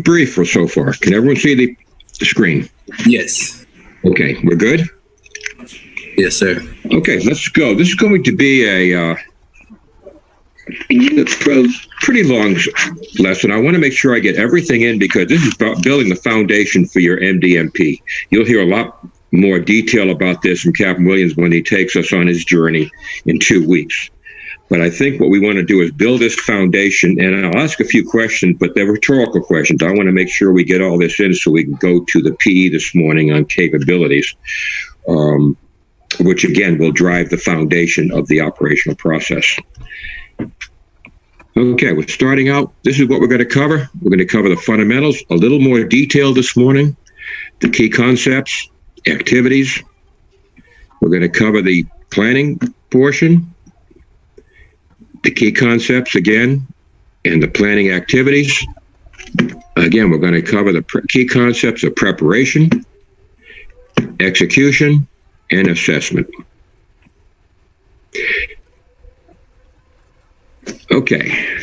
brief for so far? Can everyone see the screen? Yes. Okay, we're good? Yes, sir. Okay, let's go. This is going to be a pretty long lesson. I want to make sure I get everything in because this is about building the foundation for your MDMP. You'll hear a lot more detail about this from Captain Williams when he takes us on his journey in 2 weeks. But I think what we want to do is build this foundation, and I'll ask a few questions, but they're rhetorical questions. I want to make sure we get all this in so we can go to the PE this morning on capabilities, which again will drive the foundation of the operational process. Okay, we're starting out. This is what we're going to cover. We're going to cover the fundamentals, a little more detail this morning, the key concepts, activities. We're going to cover the planning portion, the key concepts again, and the planning activities. Again, we're going to cover the key concepts of preparation, execution, and assessment. Okay.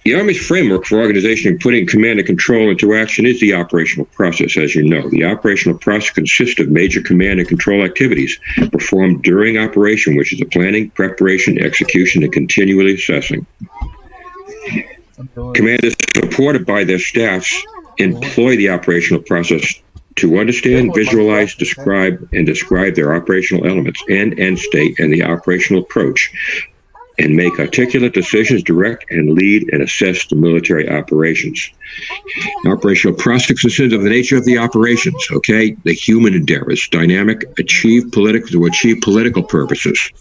The Army's framework for organization and putting command and control into action is the operational process, as you know. The operational process consists of major command and control activities performed during operation, which is the planning, preparation, execution, and continually assessing. Commanders supported by their staffs employ the operational process to understand, visualize, describe their operational elements and end state and the operational approach, and make articulate decisions, direct and lead and assess the military operations. Operational process consists of the nature of the operations, okay? The human endeavors, dynamic, to achieve political purposes.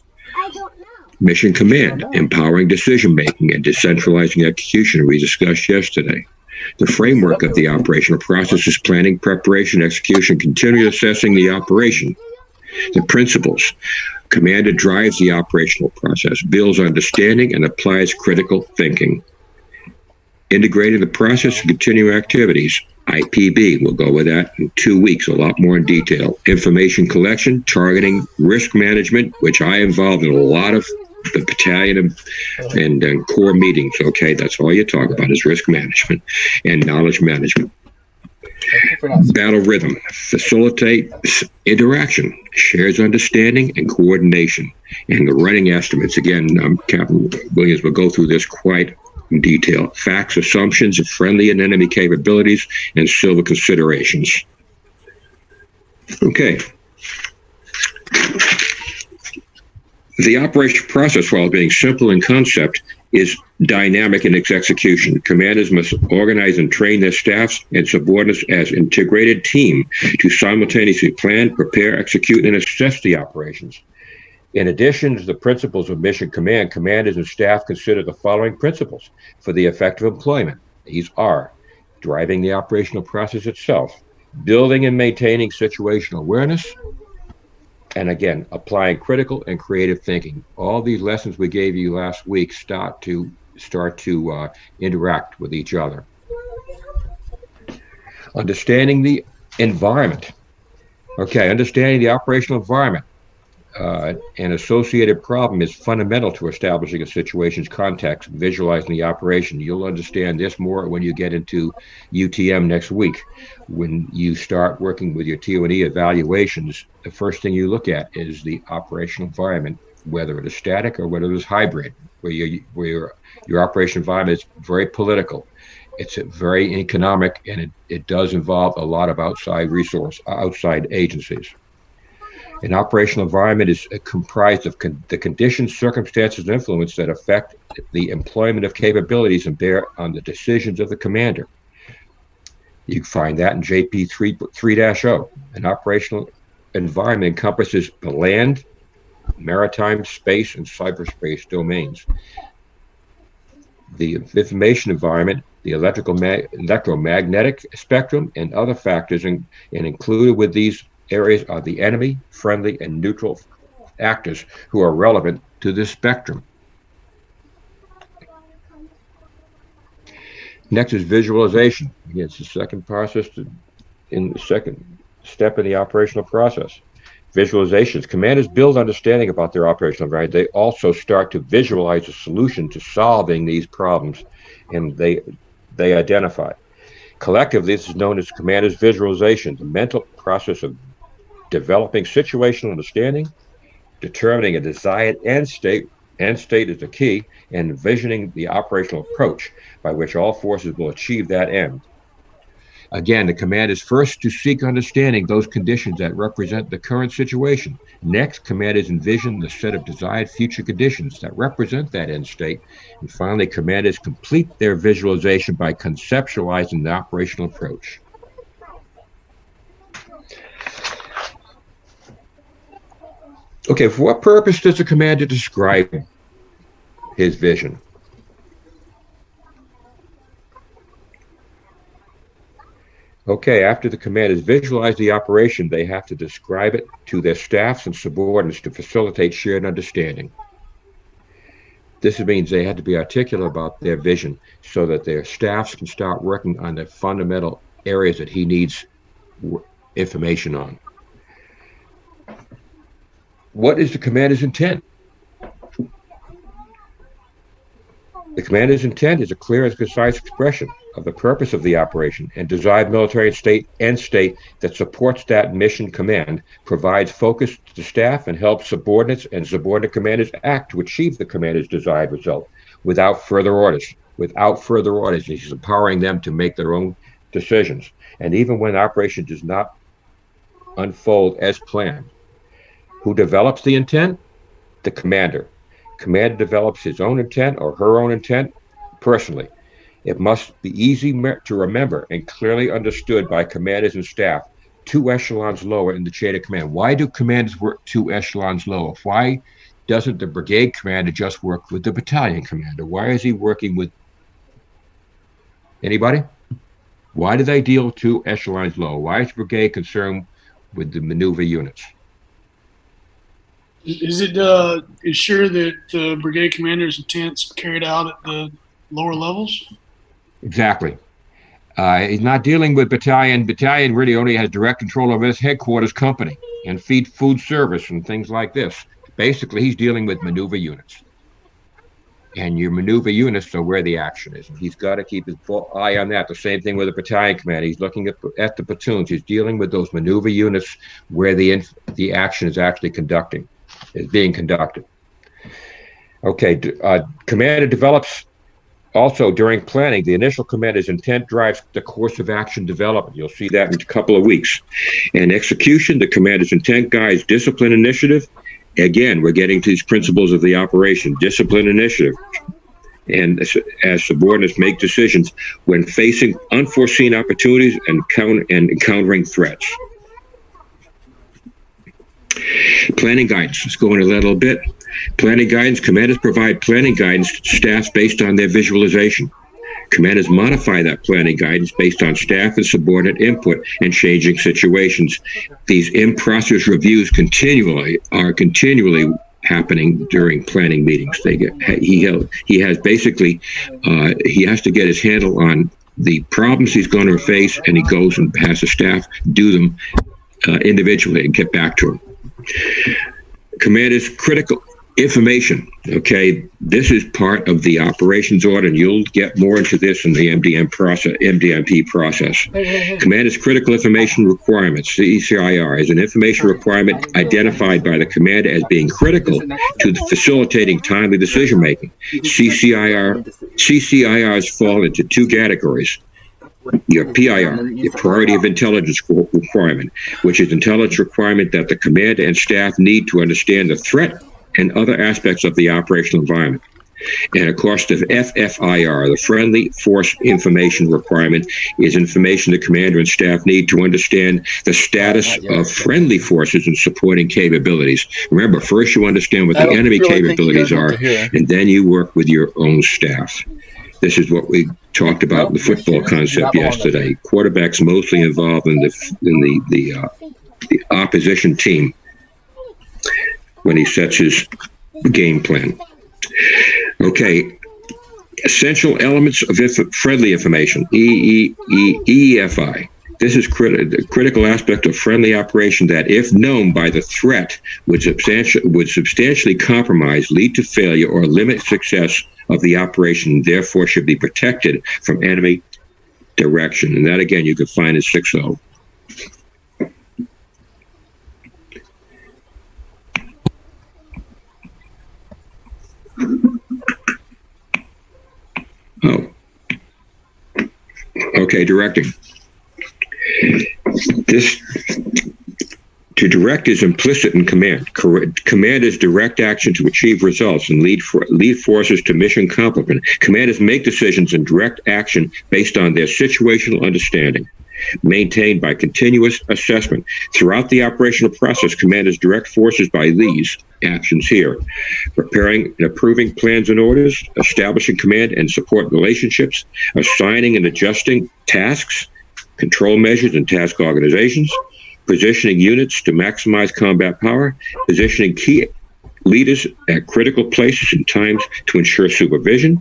Mission command, empowering decision-making and decentralizing execution, we discussed yesterday. The framework of the operational process is planning, preparation, execution, continually assessing the operation. The principles. Commander drives the operational process, builds understanding, and applies critical thinking. Integrating the process and continuing activities. IPB, we'll go with that in 2 weeks, a lot more in detail. Information collection, targeting, risk management, which I involved in a lot of the battalion and core meetings, okay? That's all you talk about is risk management and knowledge management. Battle rhythm, facilitate interaction, shares understanding and coordination, and the running estimates. Again, Captain Williams will go through this quite in detail. Facts, assumptions of friendly and enemy capabilities, and silver considerations. Okay. The operation process, while being simple in concept, is dynamic in its execution. Commanders must organize and train their staffs and subordinates as an integrated team to simultaneously plan, prepare, execute, and assess the operations. In addition to the principles of mission command, commanders and staff consider the following principles for the effective employment. These are driving the operational process itself, building and maintaining situational awareness, and again, applying critical and creative thinking. All these lessons we gave you last week start to interact with each other. Understanding the environment. Okay, understanding the operational environment and associated problem is fundamental to establishing a situation's context, visualizing the operation. You'll understand this more when you get into UTM next week. When you start working with your TO&E evaluations, the first thing you look at is the operational environment, whether it is static or whether it is hybrid, where your operation environment is very political. It's very economic, and it does involve a lot of outside agencies. An operational environment is comprised of the conditions, circumstances, and influence that affect the employment of capabilities and bear on the decisions of the commander. You can find that in JP 3-0. An operational environment encompasses the land, maritime, space, and cyberspace domains. The information environment, the electromagnetic spectrum, and other factors, and included with these areas are the enemy, friendly, and neutral actors who are relevant to this spectrum. Next is visualization. Again, it's the second process in the second step in the operational process. Visualizations. Commanders build understanding about their operational environment. They also start to visualize a solution to solving these problems, and they they identify. Collectively, this is known as commander's visualization, the mental process of developing situational understanding, determining a desired end state is the key, and envisioning the operational approach by which all forces will achieve that end. Again, the command is first to seek understanding those conditions that represent the current situation. Next, command is envision the set of desired future conditions that represent that end state. And finally, commanders complete their visualization by conceptualizing the operational approach. Okay, for what purpose does the commander describe his vision? Okay, after the commanders visualize the operation, they have to describe it to their staffs and subordinates to facilitate shared understanding. This means they had to be articulate about their vision so that their staffs can start working on the fundamental areas that he needs information on. What is the commander's intent? The commander's intent is a clear and concise expression of the purpose of the operation and desired military end state that supports that mission. Command provides focus to the staff and helps subordinates and subordinate commanders act to achieve the commander's desired result without further orders. Without further orders, he's empowering them to make their own decisions. And even when operation does not unfold as planned, who develops the intent? The commander. Commander develops his own intent or her own intent personally. It must be easy to remember and clearly understood by commanders and staff 2 echelons lower in the chain of command. Why do commanders work 2 echelons lower? Why doesn't the brigade commander just work with the battalion commander? Why is he working with anybody? Why do they deal 2 echelons lower? Why is the brigade concerned with the maneuver units? Is it ensure that the brigade commander's intents carried out at the lower levels? Exactly. He's not dealing with battalion. Battalion really only has direct control over his headquarters company and food service and things like this. Basically, he's dealing with maneuver units. And your maneuver units are where the action is. And he's got to keep his eye on that. The same thing with the battalion commander. He's looking at the platoons. He's dealing with those maneuver units where the action is actually being conducted. Okay, commander develops also during planning. The initial commander's intent drives the course of action development. You'll see that in a couple of weeks. And execution, the commander's intent guides discipline initiative. Again, we're getting to these principles of the operation, discipline initiative. And as subordinates make decisions when facing unforeseen opportunities and encountering threats. Planning guidance. Let's go into that a little bit. Planning guidance. Commanders provide planning guidance to staff based on their visualization. Commanders modify that planning guidance based on staff and subordinate input and changing situations. These in-process reviews are continually happening during planning meetings. He has to get his handle on the problems he's going to face, and he goes and has the staff do them individually and get back to him. Commander's critical information. Okay, this is part of the operations order, and you'll get more into this in the MDMP process. Commander's critical information requirements, CCIR, is an information requirement identified by the commander as being critical to facilitating timely decision making. CCIRs fall into 2 categories. Your PIR, your priority of intelligence requirement, which is intelligence requirement that the commander and staff need to understand the threat and other aspects of the operational environment. And of course, the FFIR, the friendly force information requirement, is information the commander and staff need to understand the status of friendly forces and supporting capabilities. Remember, first you understand what the enemy capabilities are, and then you work with your own staff. This is what we talked about in the football concept yesterday. Quarterback's mostly involved in the opposition team when he sets his game plan. Okay, essential elements of friendly information, EEFI. This is the critical aspect of friendly operation that, if known by the threat, would substantially compromise, lead to failure, or limit success of the operation, therefore should be protected from enemy direction. And that, again, you can find in 6.0. Oh. Okay, directing. To direct is implicit in command. Command is direct action to achieve results and lead forces to mission accomplishment. Commanders make decisions and direct action based on their situational understanding, maintained by continuous assessment. Throughout the operational process, commanders direct forces by these actions here: preparing and approving plans and orders, establishing command and support relationships, assigning and adjusting tasks, control measures and task organizations, positioning units to maximize combat power, positioning key leaders at critical places and times to ensure supervision,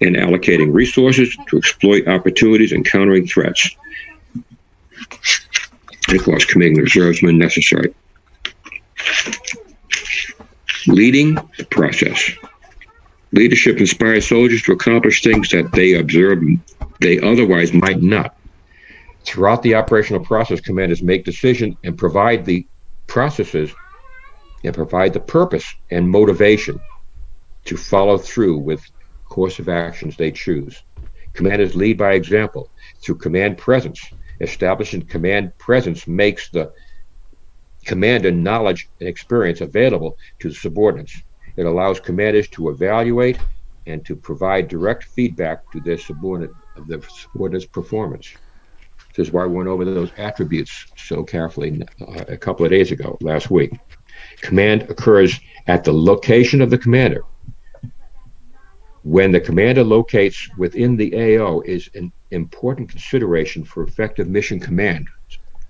and allocating resources to exploit opportunities and countering threats. And of course, committing the reserves when necessary. Leading the process. Leadership inspires soldiers to accomplish things that they observe they otherwise might not. Throughout the operational process, commanders make decisions and provide the processes and provide the purpose and motivation to follow through with course of actions they choose. Commanders lead by example through command presence. Establishing command presence makes the commander knowledge and experience available to the subordinates. It allows commanders to evaluate and to provide direct feedback to their subordinates' performance. This is why we went over those attributes so carefully a couple of days ago, last week. Command occurs at the location of the commander. When the commander locates within the AO is an important consideration for effective mission command.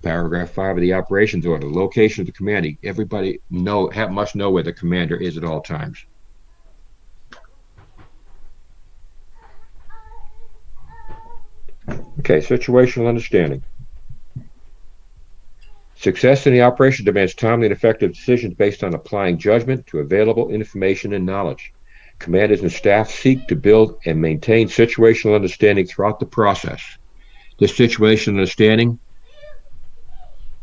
Paragraph 5 of the operations order, location of the commander. Everybody must know where the commander is at all times. Okay, situational understanding. Success in the operation demands timely and effective decisions based on applying judgment to available information and knowledge. Commanders and staff seek to build and maintain situational understanding throughout the process. This situational understanding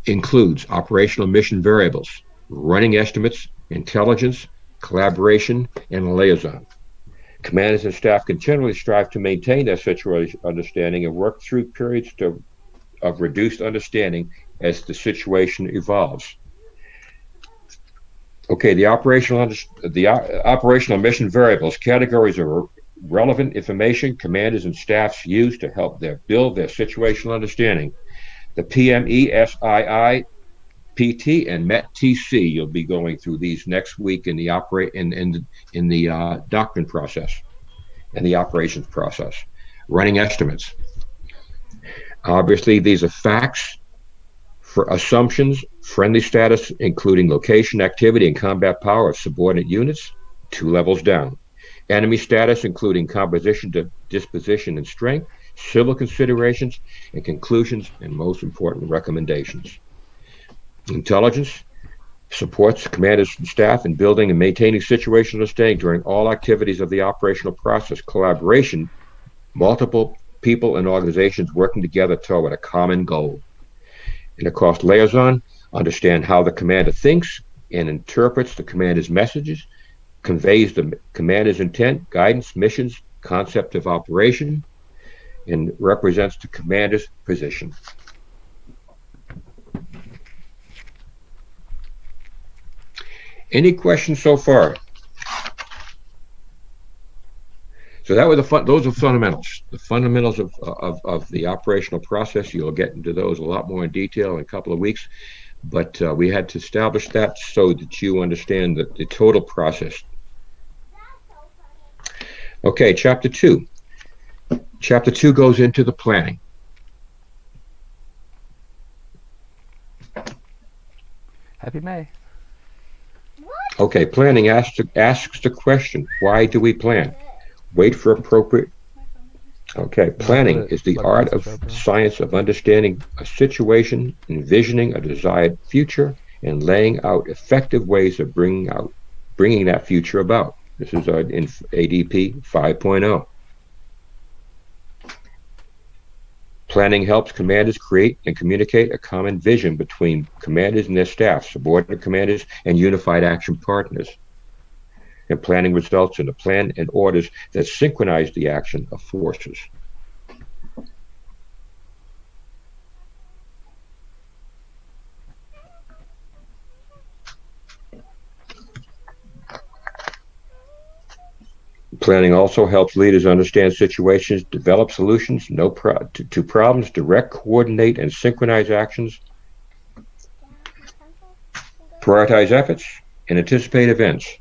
includes operational mission variables, running estimates, intelligence, collaboration, and liaison. Commanders and staff continually strive to maintain their situational understanding and work through periods of reduced understanding as the situation evolves. Okay, the operational mission variables, categories of relevant information commanders and staffs use to help build their situational understanding. The PME, SII, PT, and MET-TC. You'll be going through these next week in the doctrine process and the operations process. Running estimates. Obviously, these are facts for assumptions, friendly status, including location, activity, and combat power of subordinate units, 2 levels down. Enemy status, including composition, disposition, and strength, civil considerations, and conclusions, and most important, recommendations. Intelligence supports commanders and staff in building and maintaining situational understanding during all activities of the operational process. Collaboration, multiple people and organizations working together toward a common goal. And of course, liaison, understand how the commander thinks and interprets the commander's messages, conveys the commander's intent, guidance, missions, concept of operation, and represents the commander's position. Any questions so far? So that were those are fundamentals. The fundamentals of the operational process. You'll get into those a lot more in detail in a couple of weeks. But we had to establish that so that you understand the total process. Okay, Chapter 2. Chapter 2 goes into the planning. Happy May. Okay, planning asks the question, why do we plan? Wait for appropriate. Okay, planning is the art of science of understanding a situation, envisioning a desired future, and laying out effective ways of bringing that future about. This is in ADP 5.0. Planning helps commanders create and communicate a common vision between commanders and their staff, subordinate commanders, and unified action partners. And planning results in a plan and orders that synchronize the action of forces. Planning also helps leaders understand situations, develop solutions to problems, direct, coordinate, and synchronize actions, prioritize efforts, and anticipate events.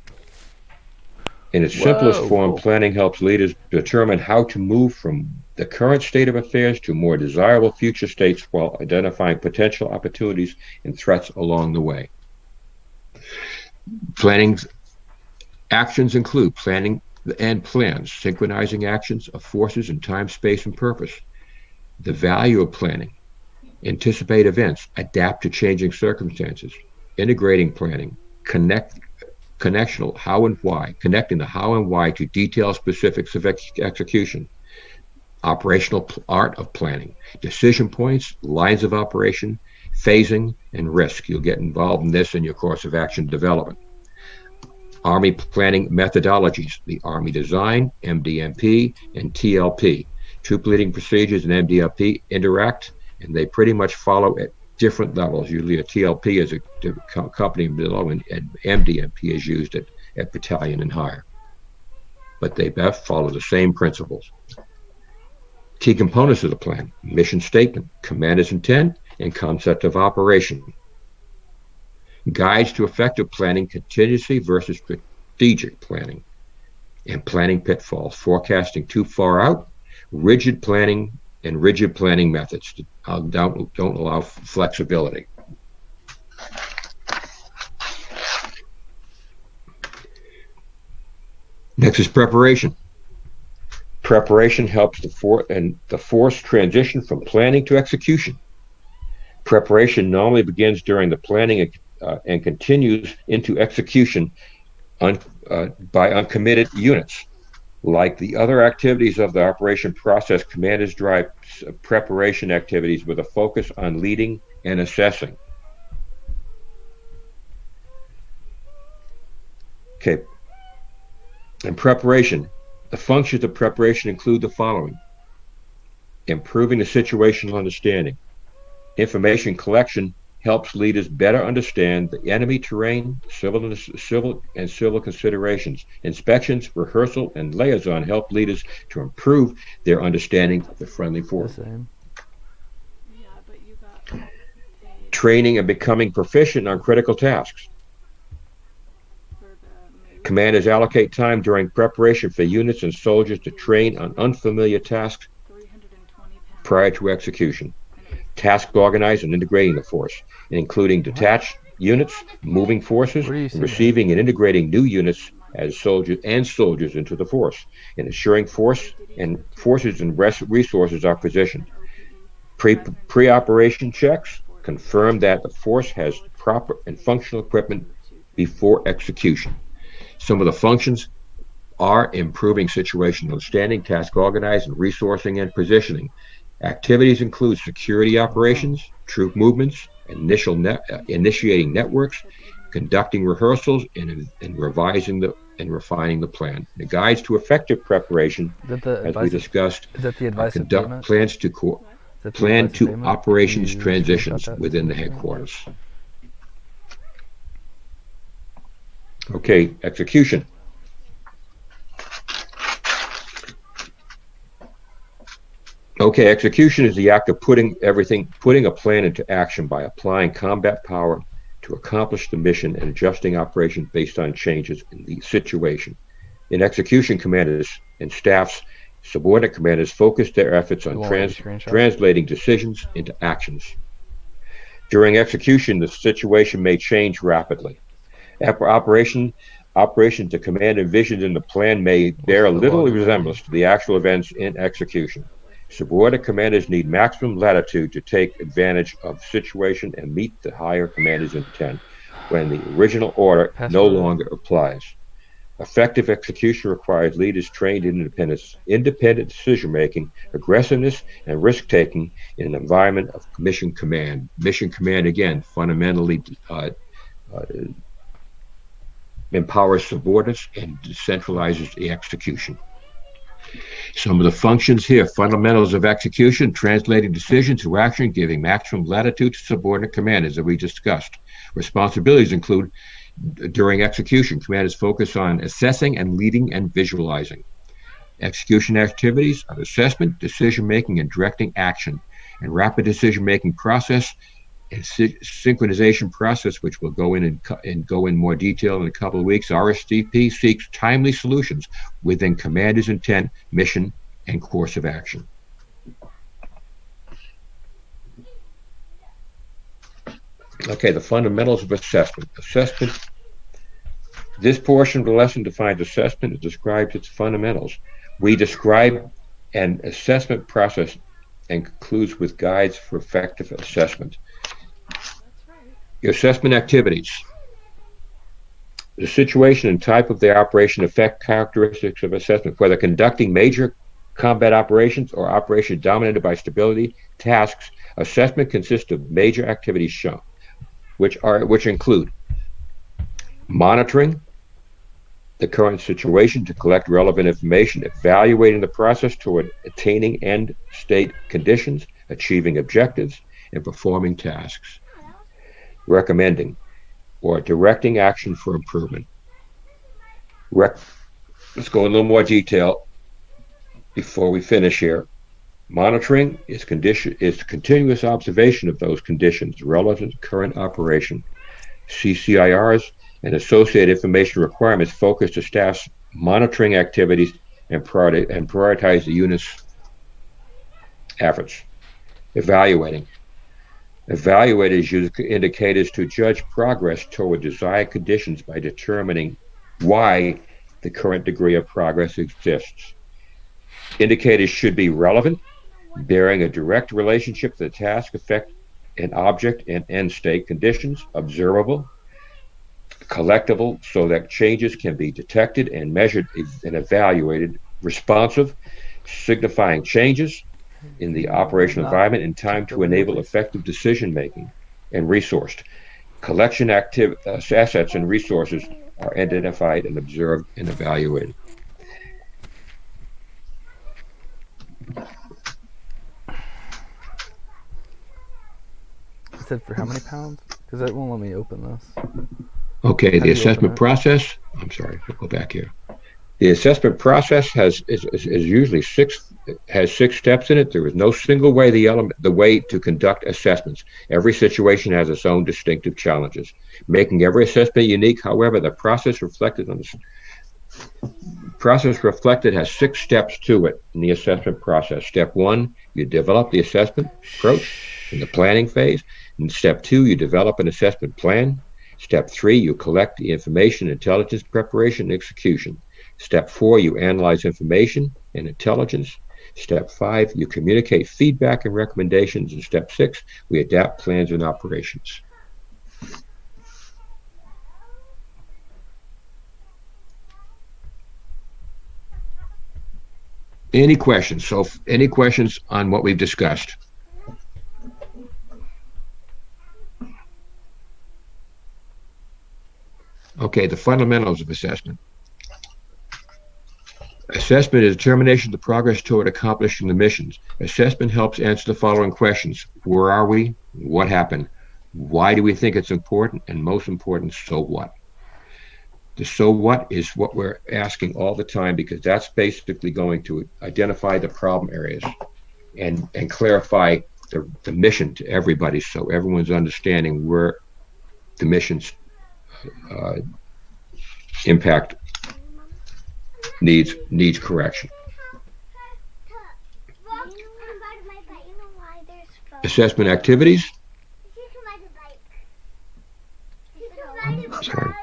In its simplest form, planning helps leaders determine how to move from the current state of affairs to more desirable future states while identifying potential opportunities and threats along the way. Planning's actions include planning and plans, synchronizing actions of forces in time, space, and purpose. The value of planning: anticipate events, adapt to changing circumstances, integrating planning, connectional how and why, connecting the how and why to detailed specifics of execution, operational art of planning, decision points, lines of operation, phasing, and risk. You'll get involved in this in your course of action development. Army planning methodologies: the Army design, MDMP, and TLP. Troop leading procedures and MDMP interact, and they pretty much follow at different levels. Usually a TLP is a company below, and MDMP is used at battalion and higher. But they both follow the same principles. Key components of the plan: mission statement, commander's intent, and concept of operation. Guides to effective planning: contingency versus strategic planning, and planning pitfalls: forecasting too far out, rigid planning, and rigid planning methods don't allow flexibility. Next is preparation. Preparation helps the force transition from planning to execution. Preparation normally begins during the planning and continues into execution by uncommitted units. Like the other activities of the operation process, commanders drive preparation activities with a focus on leading and assessing. Okay. In preparation, the functions of preparation include the following: improving the situational understanding. Information collection helps leaders better understand the enemy terrain, civil considerations. Inspections, rehearsal, and liaison help leaders to improve their understanding of the friendly force. Training and becoming proficient on critical tasks. Commanders allocate time during preparation for units and soldiers to train on unfamiliar tasks prior to execution. Task organizing and integrating the force, including detached units, moving forces, and receiving and integrating new units as soldiers into the force, and ensuring forces and resources are positioned. Pre-operation checks confirm that the force has proper and functional equipment before execution. Some of the functions are improving situational understanding, task organizing, resourcing, and positioning. Activities include security operations, troop movements, initiating networks, conducting rehearsals, and revising and refining the plan. The guides to effective preparation, as we discussed, conduct plans to plan to operations transitions within the headquarters. Okay, execution. Okay, execution is the act of putting a plan into action by applying combat power to accomplish the mission and adjusting operations based on changes in the situation. In execution, commanders and staffs, subordinate commanders focus their efforts on translating decisions into actions. During execution, the situation may change rapidly. After operations, the command envisioned in the plan may bear a little resemblance to the actual events in execution. Subordinate commanders need maximum latitude to take advantage of the situation and meet the higher commander's intent when the original order no longer applies. Effective execution requires leaders trained in independent decision-making, aggressiveness, and risk-taking in an environment of mission command. Mission command, again, fundamentally empowers subordinates and decentralizes the execution. Some of the functions here: fundamentals of execution, translating decision to action, giving maximum latitude to subordinate commanders that we discussed. Responsibilities include, during execution, commanders focus on assessing and leading and visualizing. Execution activities of assessment, decision-making, and directing action, and rapid decision-making process and synchronization process, which we'll go in and go in more detail in a couple of weeks. RSVP seeks timely solutions within commander's intent, mission, and course of action. Okay, the fundamentals of assessment. Assessment. This portion of the lesson defines assessment and describes its fundamentals. We describe an assessment process and concludes with guides for effective assessment. Your assessment activities. The situation and type of the operation affect characteristics of assessment. Whether conducting major combat operations or operations dominated by stability tasks, assessment consists of major activities shown, which include monitoring the current situation to collect relevant information, evaluating the process toward attaining end state conditions, achieving objectives, and performing tasks. Recommending or directing action for improvement. Let's go in a little more detail before we finish here. Monitoring is continuous observation of those conditions relevant to current operation. CCIRs and associated information requirements focus the staff's monitoring activities and prioritize the unit's efforts. Evaluating. Evaluators use indicators to judge progress toward desired conditions by determining why the current degree of progress exists. Indicators should be relevant, bearing a direct relationship to the task, effect, and object and end state conditions, observable, collectible so that changes can be detected and measured and evaluated, responsive, signifying changes in the operational environment in time to enable effective decision making, and resourced. Collection assets and resources are identified and observed and evaluated. It said for how many pounds? Because it won't let me open this. Okay, the assessment process. I'm sorry, we'll go back here. The assessment process is usually six steps in it. There is no single way the way to conduct assessments. Every situation has its own distinctive challenges, making every assessment unique. However, the process reflected has 6 steps to it in the assessment process. Step 1, you develop the assessment approach in the planning phase. In step 2, you develop an assessment plan. Step 3, you collect the information, intelligence, preparation, and execution. Step 4, you analyze information and intelligence. Step 5, you communicate feedback and recommendations. And step 6, we adapt plans and operations. Any questions? So any questions on what we've discussed? Okay, the fundamentals of assessment. Assessment is determination of the progress toward accomplishing the missions. Assessment helps answer the following questions. Where are we? What happened? Why do we think it's important? And most important, so what? The so what is what we're asking all the time, because that's basically going to identify the problem areas and clarify the mission to everybody, so everyone's understanding where the mission's impact needs correction. Assessment activities. Sorry.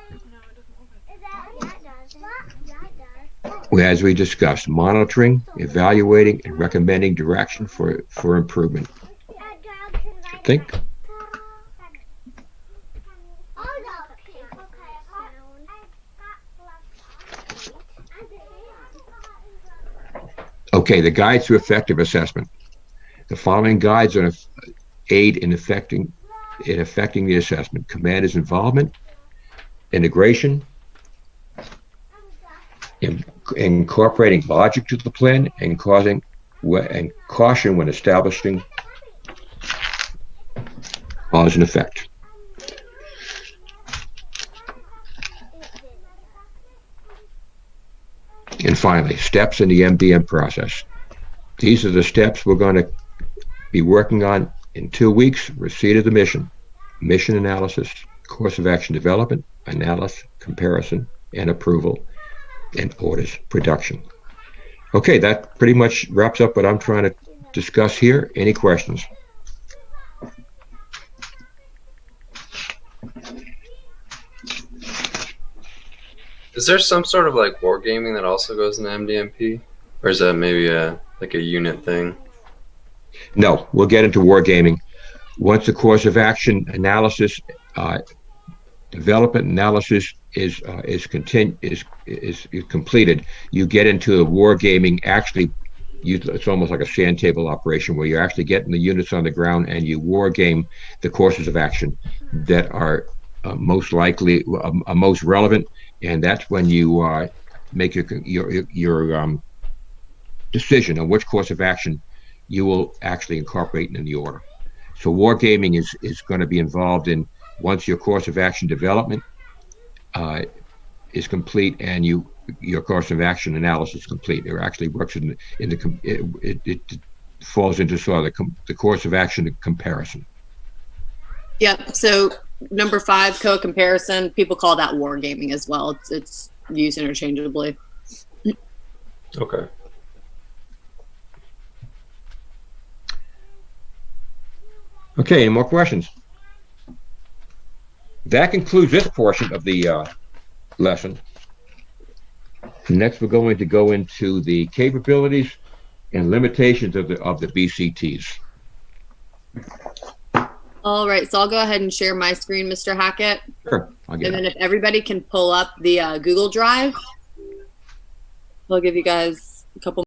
As we discussed, monitoring, evaluating, and recommending direction for improvement. I think. Okay, the guides to effective assessment. The following guides are aid in affecting the assessment: commander's involvement, integration, incorporating logic to the plan, and caution when establishing cause and effect. And finally, steps in the MDM process. These are the steps we're going to be working on in 2 weeks. Receipt of the mission analysis, course of action development, analysis, comparison, and approval, and orders production. Okay, that pretty much wraps up what I'm trying to discuss here. Any questions? Is there some sort of like wargaming that also goes in MDMP, or is that maybe like a unit thing? No, we'll get into wargaming once the course of action analysis, development analysis is completed. You get into a wargaming. Actually, it's almost like a sand table operation where you're actually getting the units on the ground and you wargame the courses of action that are most likely most relevant, and that's when you make your decision on which course of action you will actually incorporate in the order. So wargaming is going to be involved in once your course of action development is complete and your course of action analysis is complete. It actually works it falls into sort of the course of action comparison. Yep. So number 5, co-comparison. People call that wargaming as well. It's used interchangeably. Okay. Okay, any more questions? That concludes this portion of the lesson. Next, we're going to go into the capabilities and limitations of the BCTs. All right, so I'll go ahead and share my screen, Mr. Hackett. Sure, I'll get it. And then if everybody can pull up the Google Drive, I'll give you guys a couple